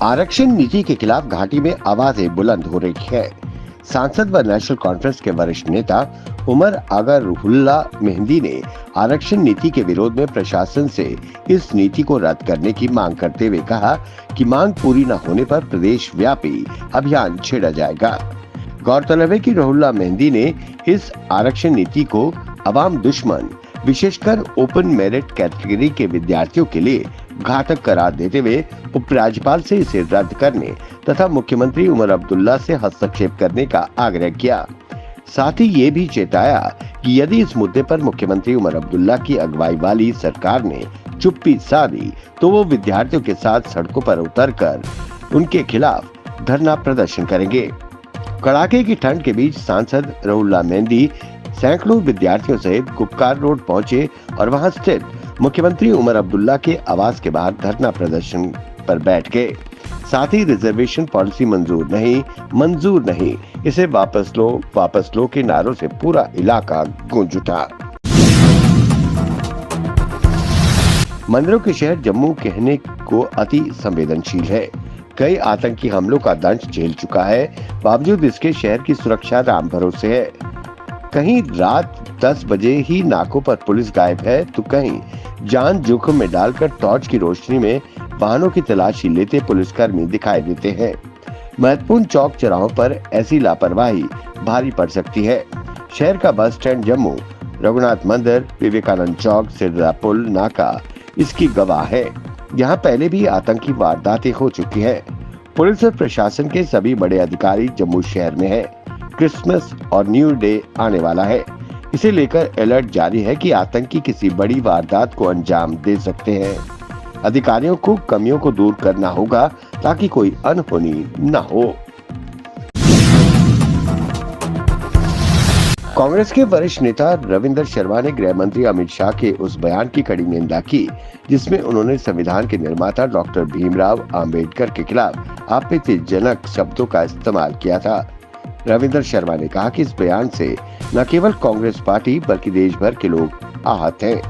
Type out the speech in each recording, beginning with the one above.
आरक्षण नीति के खिलाफ घाटी में आवाजें बुलंद हो रही है। सांसद व नेशनल कॉन्फ्रेंस के वरिष्ठ नेता उमर आगा रुहुल्ला मेहंदी ने आरक्षण नीति के विरोध में प्रशासन से इस नीति को रद्द करने की मांग करते हुए कहा कि मांग पूरी न होने पर प्रदेश व्यापी अभियान छेड़ा जाएगा। गौरतलब है कि रुहुल्ला मेहंदी ने इस आरक्षण नीति को अवाम दुश्मन, विशेषकर ओपन मेरिट कैटेगरी के विद्यार्थियों के लिए घातक करार देते हुए उपराज्यपाल से इसे रद्द करने तथा मुख्यमंत्री उमर अब्दुल्ला से हस्तक्षेप करने का आग्रह किया। साथ ही ये भी चेताया कि यदि इस मुद्दे पर मुख्यमंत्री उमर अब्दुल्ला की अगुवाई वाली सरकार ने चुप्पी साधी तो वो विद्यार्थियों के साथ सड़कों पर उतरकर उनके खिलाफ धरना प्रदर्शन करेंगे। कड़ाके की ठंड के बीच सांसद रुहुल्ला मेहंदी सैकड़ों विद्यार्थियों सहित गुपकार रोड पहुंचे और वहां स्थित मुख्यमंत्री उमर अब्दुल्ला के आवास के बाहर धरना प्रदर्शन पर बैठ गए। साथ ही रिजर्वेशन पॉलिसी मंजूर नहीं, इसे वापस लो के नारों से पूरा इलाका गूंज उठा। मंदिरों के शहर जम्मू कहने को अति संवेदनशील है। कई आतंकी हमलों का दंश झेल चुका है, बावजूद इसके शहर की सुरक्षा राम भरोसे है। कहीं रात 10 बजे ही नाकों पर पुलिस गायब है तो कहीं जान जोखिम में डालकर टॉर्च की रोशनी में वाहनों की तलाशी लेते पुलिसकर्मी दिखाई देते हैं। महत्वपूर्ण चौक चौराहों पर ऐसी लापरवाही भारी पड़ सकती है। शहर का बस स्टैंड जम्मू, रघुनाथ मंदिर, विवेकानंद चौक, सिरदा पुल नाका इसकी गवाह है। यहाँ पहले भी आतंकी वारदातें हो चुकी है। पुलिस और प्रशासन के सभी बड़े अधिकारी जम्मू शहर में है। क्रिसमस और न्यू डे आने वाला है, इसे लेकर अलर्ट जारी है कि आतंकी किसी बड़ी वारदात को अंजाम दे सकते हैं। अधिकारियों को कमियों को दूर करना होगा ताकि कोई अनहोनी न हो। कांग्रेस के वरिष्ठ नेता रविंद्र शर्मा ने गृह मंत्री अमित शाह के उस बयान की कड़ी निंदा की जिसमें उन्होंने संविधान के निर्माता डॉक्टर भीमराव आम्बेडकर के खिलाफ आपत्तिजनक शब्दों का इस्तेमाल किया था। रविंद्र शर्मा ने कहा कि इस बयान से न केवल कांग्रेस पार्टी बल्कि देश भर के लोग आहत हैं।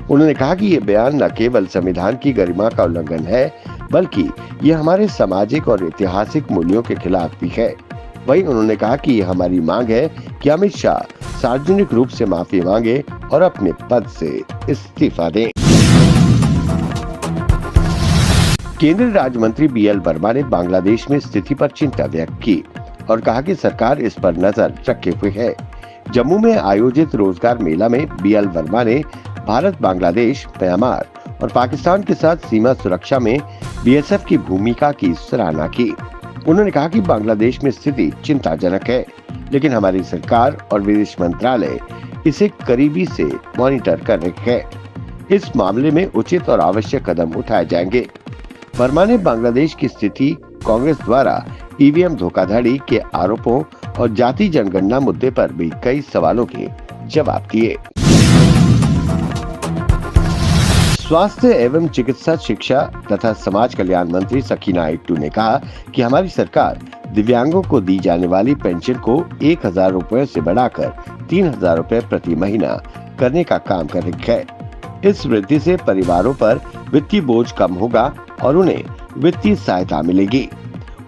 उन्होंने कहा कि ये बयान न केवल संविधान की गरिमा का उल्लंघन है बल्कि ये हमारे सामाजिक और ऐतिहासिक मूल्यों के खिलाफ भी है। वहीं उन्होंने कहा कि ये हमारी मांग है कि अमित शाह सार्वजनिक रूप से माफी मांगे और अपने पद से इस्तीफा दें। केंद्रीय राज्य मंत्री BL वर्मा ने बांग्लादेश में स्थिति पर चिंता व्यक्त की और कहा कि सरकार इस पर नजर रखे हुए है। जम्मू में आयोजित रोजगार मेला में BL वर्मा ने भारत, बांग्लादेश, म्यांमार और पाकिस्तान के साथ सीमा सुरक्षा में BSF की भूमिका की सराहना की। उन्होंने कहा कि बांग्लादेश में स्थिति चिंताजनक है, लेकिन हमारी सरकार और विदेश मंत्रालय इसे करीबी से मॉनिटर कर रही है। इस मामले में उचित और आवश्यक कदम उठाए जाएंगे। वर्मा ने बांग्लादेश की स्थिति, कांग्रेस द्वारा EVM धोखाधड़ी के आरोपों और जाति जनगणना मुद्दे पर भी कई सवालों के जवाब दिए। स्वास्थ्य एवं चिकित्सा शिक्षा तथा समाज कल्याण मंत्री सकीना इट्टू ने कहा कि हमारी सरकार दिव्यांगों को दी जाने वाली पेंशन को 1000 रुपए से बढ़ाकर 3000 रुपए प्रति महीना करने का काम कर रही है। इस वृद्धि से परिवारों पर वित्तीय बोझ कम होगा और उन्हें वित्तीय सहायता मिलेगी।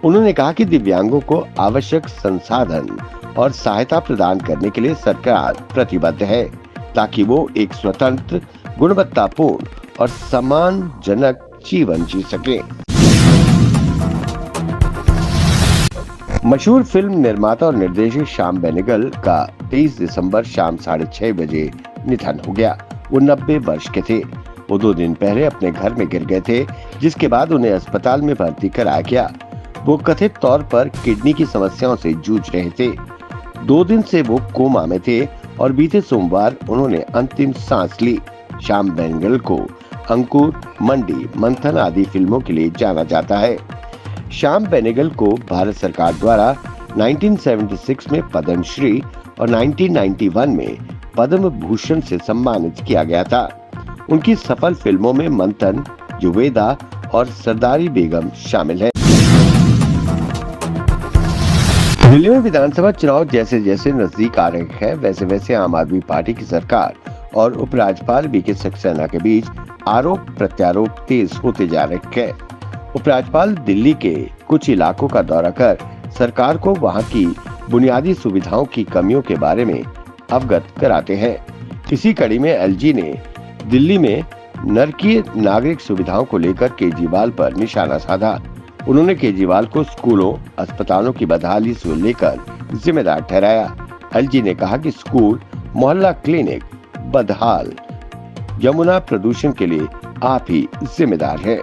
उन्होंने कहा कि दिव्यांगों को आवश्यक संसाधन और सहायता प्रदान करने के लिए सरकार प्रतिबद्ध है ताकि वो एक स्वतंत्र, गुणवत्तापूर्ण और सम्मानजनक जीवन जी सके। मशहूर फिल्म निर्माता और निर्देशक श्याम बेनेगल का 23 दिसंबर शाम 6:30 बजे निधन हो गया। वो 90 वर्ष के थे। वो 2 दिन पहले अपने घर में गिर गए थे, जिसके बाद उन्हें अस्पताल में भर्ती कराया गया। वो कथित तौर पर किडनी की समस्याओं से जूझ रहे थे। 2 दिन से वो कोमा में थे और बीते सोमवार उन्होंने अंतिम सांस ली। श्याम बेनेगल को अंकुर, मंडी, मंथन आदि फिल्मों के लिए जाना जाता है। श्याम बेनेगल को भारत सरकार द्वारा 1976 में पद्मश्री और 1991 में पद्म भूषण से सम्मानित किया गया था। उनकी सफल फिल्मों में मंथन, जुवेदा और सरदारी बेगम शामिल है। दिल्ली में विधानसभा चुनाव जैसे जैसे नजदीक आ रहे हैं, वैसे वैसे आम आदमी पार्टी की सरकार और उपराज्यपाल VK सक्सेना के बीच आरोप प्रत्यारोप तेज होते जा रहे हैं। उपराज्यपाल दिल्ली के कुछ इलाकों का दौरा कर सरकार को वहां की बुनियादी सुविधाओं की कमियों के बारे में अवगत कराते हैं। इसी कड़ी में एलजी ने दिल्ली में नारकीय नागरिक सुविधाओं को लेकर केजरीवाल पर निशाना साधा। उन्होंने केजरीवाल को स्कूलों, अस्पतालों की बदहाली से लेकर जिम्मेदार ठहराया। एलजी ने कहा कि स्कूल, मोहल्ला क्लिनिक बदहाल, यमुना प्रदूषण के लिए आप ही जिम्मेदार हैं।